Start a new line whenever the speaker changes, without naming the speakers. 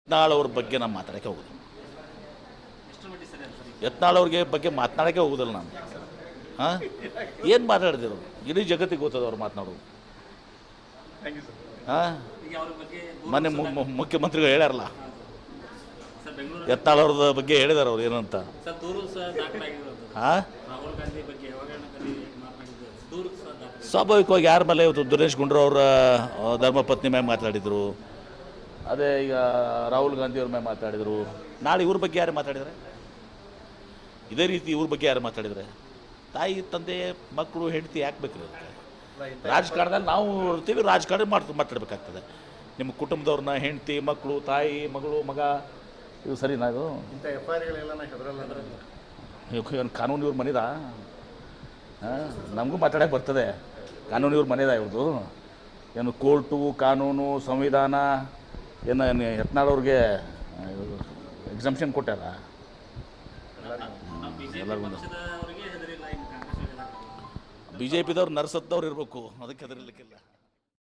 ಯತ್ನಾಳ್ ಅವ್ರ ಬಗ್ಗೆ ನಾನು ಮಾತಾಡೋಕ್ಕೆ ಹೋಗೋದು. ಯತ್ನಾಳ್ ಅವ್ರಿಗೆ ಬಗ್ಗೆ ಮಾತನಾಡೋಕ್ಕೆ ಹೋಗೋದಿಲ್ಲ ನಾನು. ಹಾಂ, ಏನು ಮಾತಾಡ್ತಿರು? ಇಡೀ ಜಗತ್ತಿಗೆ ಗೊತ್ತದ ಅವ್ರು ಮಾತನಾಡೋದು. ಹಾಂ, ಮೊನ್ನೆ ಮುಖ್ಯಮಂತ್ರಿಗಳು ಹೇಳ್ಯಾರಲ್ಲ, ಯತ್ನಾಳ್ ಅವ್ರದ ಬಗ್ಗೆ ಹೇಳಿದಾರೆ ಅವ್ರು ಏನಂತ. ಹಾಂ, ಸ್ವಾಭಾವಿಕವಾಗಿ ಯಾರ ಮೇಲೆ ಇವತ್ತು ದಿನೇಶ್ ಗುಂಡೂರಾವ್ ಅವರ ಧರ್ಮಪತ್ನಿ ಮೇಲೆ ಮಾತಾಡಿದರು, ಅದೇ ಈಗ ರಾಹುಲ್ ಗಾಂಧಿ ಅವ್ರ ಮೇಲೆ ಮಾತಾಡಿದರು. ನಾಳೆ ಇವ್ರ ಬಗ್ಗೆ ಯಾರು ಮಾತಾಡಿದರೆ? ಇದೇ ರೀತಿ ಇವ್ರ ಬಗ್ಗೆ ಯಾರು ಮಾತಾಡಿದರೆ? ತಾಯಿ ತಂದೆ ಮಕ್ಕಳು ಹೆಂಡತಿ ಯಾಕೆ ಬೇಕ್ರಿ? ರಾಜಕಾರಣದಲ್ಲಿ ನಾವು ಇರ್ತೀವಿ, ರಾಜಕಾರಣ ಮಾತಾಡಬೇಕಾಗ್ತದೆ. ನಿಮ್ಮ ಕುಟುಂಬದವ್ರನ್ನ, ಹೆಂಡತಿ ಮಕ್ಕಳು, ತಾಯಿ ಮಗಳು ಮಗ, ಇವು ಸರಿನಾ? ಇದು ಏನು ಕಾನೂನು ಇವ್ರ ಮನೆದ? ಹಾಂ, ನಮಗೂ ಮಾತಾಡೋಕ್ಕೆ ಬರ್ತದೆ. ಕಾನೂನು ಇವ್ರ ಮನೆದ ಇವ್ರದ್ದು? ಏನು ಕೋರ್ಟು, ಕಾನೂನು, ಸಂವಿಧಾನ ಏನು ಯತ್ನಾಳ್ ಅವ್ರಿಗೆ ಎಕ್ಸಂಪ್ಷನ್ ಕೊಟ್ಟಾರ? ಬಿ ಜೆ ಪಿದವ್ರು ನರ್ಸತ್ತವ್ರು ಇರಬೇಕು, ಅದಕ್ಕೆ ಹೆದರಿಲಿಕ್ಕಿಲ್ಲ.